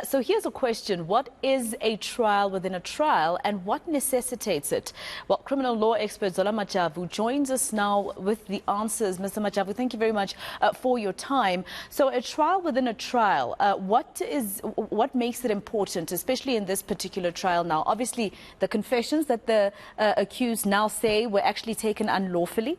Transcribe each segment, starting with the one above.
So here's a question. What is a trial within a trial and what necessitates it? Well, criminal law expert Zola Majavu joins us now with the answers. Mr. Majavu, thank you very much for your time. So a trial within a trial, what makes it important, especially in this particular trial now? Obviously, the confessions that the accused now say were actually taken unlawfully.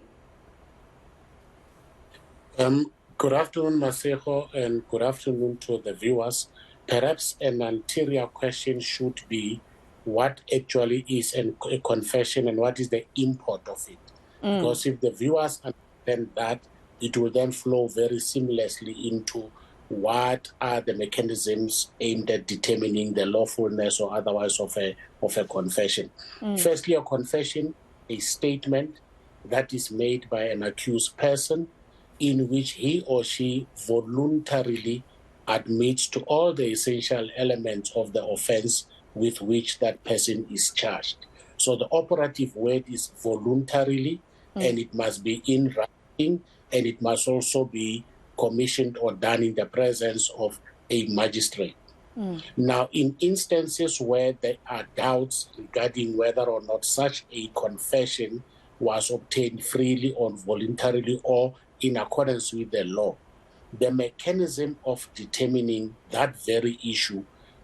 Good afternoon, Masejo, and good afternoon to the viewers. Perhaps an ulterior question should be what actually is a confession and what is the import of it. Because if the viewers understand that, it will then flow very seamlessly into what are the mechanisms aimed at determining the lawfulness or otherwise of a confession. Firstly, a confession, a statement that is made by an accused person in which he or she voluntarily admits to all the essential elements of the offense with which that person is charged. So the operative word is voluntarily, and it must be in writing, and it must also be commissioned or done in the presence of a magistrate. Now, in instances where there are doubts regarding whether or not such a confession was obtained freely or voluntarily or in accordance with the law, the mechanism of determining that very issue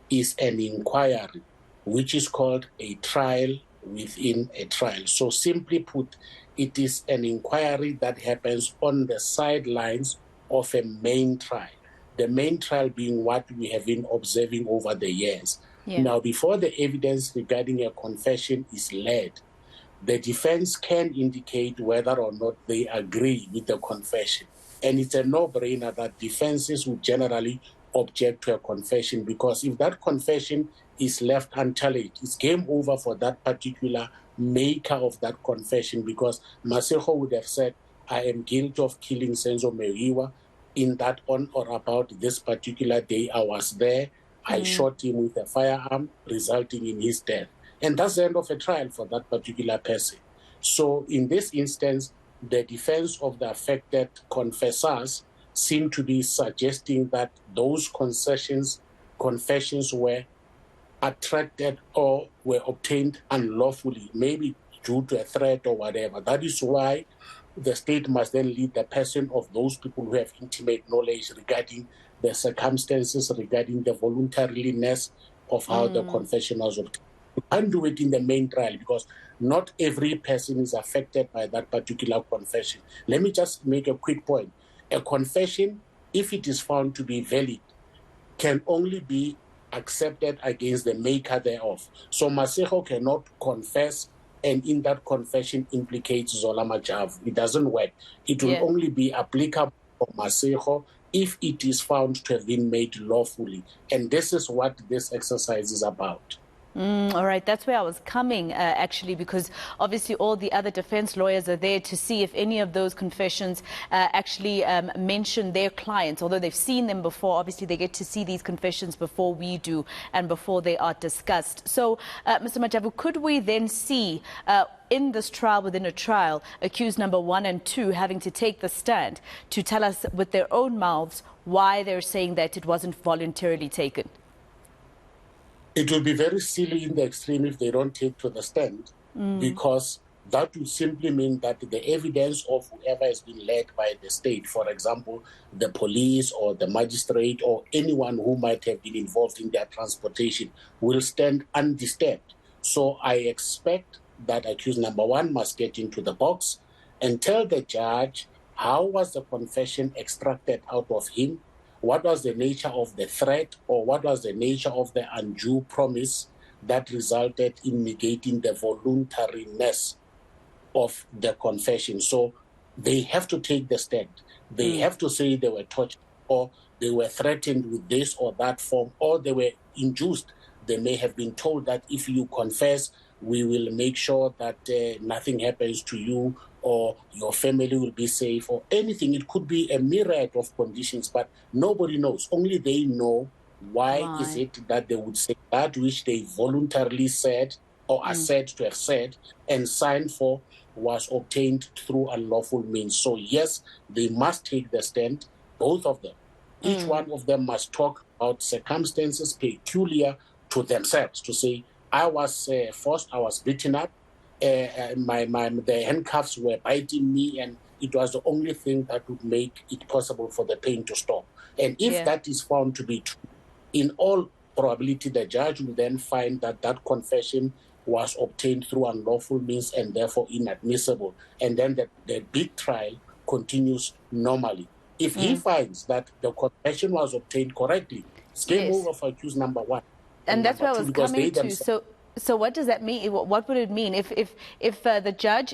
is an inquiry, which is called a trial within a trial. So simply put, it is an inquiry that happens on the sidelines of a main trial. The main trial being what we have been observing over the years. Now, before the evidence regarding a confession is led, the defense can indicate whether or not they agree with the confession. And it's a no-brainer that defenses would generally object to a confession, because if that confession is left unchallenged, it's game over for that particular maker of that confession, because Masejo would have said, I am guilty of killing Senzo Meyiwa in that on or about this particular day I was there. I shot him with a firearm, resulting in his death. And that's the end of a trial for that particular person. So in this instance, the defense of the affected confessors seem to be suggesting that those confessions were attracted or were obtained unlawfully, maybe due to a threat or whatever. That is why the state must then lead the person of those people who have intimate knowledge regarding the circumstances, regarding the voluntariness of how the confession was obtained. You can't do it in the main trial because not every person is affected by that particular confession. Let me just make a quick point. A confession, if it is found to be valid, can only be accepted against the maker thereof. So Masejo cannot confess and in that confession implicates Zola Majavu. It doesn't work. It will only be applicable for Masejo if it is found to have been made lawfully. And this is what this exercise is about. All right, that's where I was coming, actually, because obviously all the other defense lawyers are there to see if any of those confessions actually mention their clients. Although they've seen them before, obviously they get to see these confessions before we do and before they are discussed. So, Mr. Majavu, could we then see in this trial within a trial, accused number 1 and 2 having to take the stand to tell us with their own mouths why they're saying that it wasn't voluntarily taken? It will be very silly in the extreme if they don't take to the stand, because that would simply mean that the evidence of whoever has been led by the state, for example, the police or the magistrate or anyone who might have been involved in their transportation, will stand undisturbed. So I expect that accused number 1 must get into the box and tell the judge how was the confession extracted out of him, what was the nature of the threat, or what was the nature of the undue promise that resulted in negating the voluntariness of the confession. So they have to take the stand. They have to say they were tortured, or they were threatened with this or that form, or they were induced. They may have been told that if you confess, we will make sure that nothing happens to you, or your family will be safe, or anything. It could be a myriad of conditions, but nobody knows. Only they know why is it that they would say that which they voluntarily said or are said to have said and signed for was obtained through unlawful means. So yes, they must take the stand, both of them. Each one of them must talk about circumstances peculiar to themselves, to say, I was forced, I was beaten up, the handcuffs were biting me, and it was the only thing that would make it possible for the pain to stop. And if that is found to be true, in all probability, the judge will then find that that confession was obtained through unlawful means and therefore inadmissible. And then the big trial continues normally. If he finds that the confession was obtained correctly, it's game over for accused number one. And that's where I was coming to. So what does that mean? What would it mean if Judge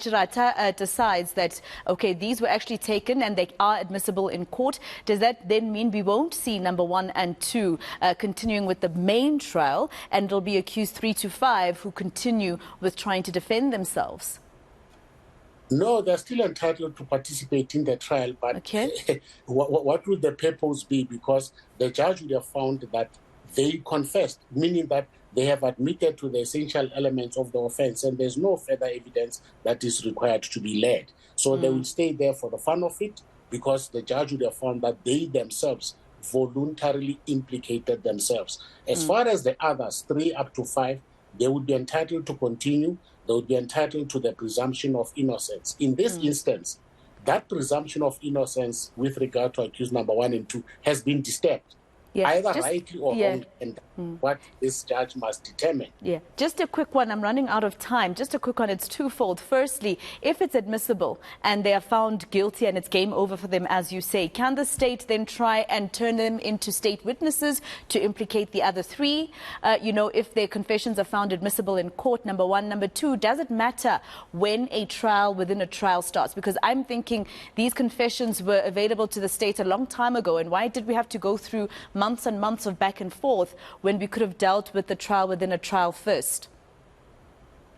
Rata decides that, okay, these were actually taken and they are admissible in court? Does that then mean we won't see number 1 and 2 continuing with the main trial, and it'll be accused 3 to 5 who continue with trying to defend themselves? No, they're still entitled to participate in the trial, but what would the purpose be? Because the judge would have found that they confessed, meaning that they have admitted to the essential elements of the offense, and there's no further evidence that is required to be led. So they will stay there for the fun of it, because the judge would have found that they themselves voluntarily implicated themselves. As far as the others, 3 up to 5, they would be entitled to continue. They would be entitled to the presumption of innocence. In this instance, that presumption of innocence with regard to accused number 1 and 2 has been disturbed. Either rightly or wrongly, and what this judge must determine. Just a quick one. I'm running out of time. Just a quick one. It's twofold. Firstly, if it's admissible and they are found guilty and it's game over for them, as you say, can the state then try and turn them into state witnesses to implicate the other 3? If their confessions are found admissible in court, number 1. Number 2, does it matter when a trial within a trial starts? Because I'm thinking these confessions were available to the state a long time ago, and why did we have to go through months and months of back and forth when we could have dealt with the trial within a trial first?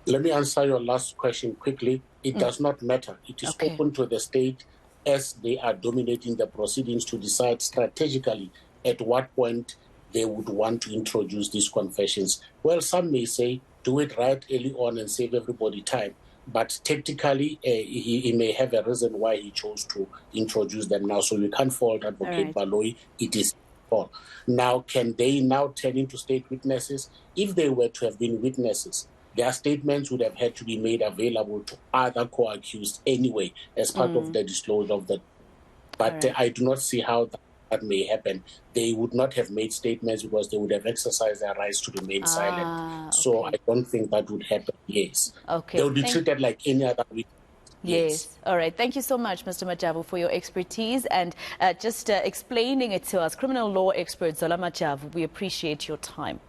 Let me answer your last question quickly. It does not matter. It is open to the state as they are dominating the proceedings to decide strategically at what point they would want to introduce these confessions. Well, some may say, do it right early on and save everybody time. But technically, he may have a reason why he chose to introduce them now. So you can't fault Advocate Baloyi. It is all. Now, can they now turn into state witnesses? If they were to have been witnesses, their statements would have had to be made available to other co-accused anyway as part of the disclosure of the... But I do not see how that may happen. They would not have made statements because they would have exercised their rights to remain silent. So I don't think that would happen, yes. They would be treated like any other witness. Yes. All right. Thank you so much, Mr. Majavu, for your expertise and just explaining it to us. Criminal law expert Zola Majavu, we appreciate your time.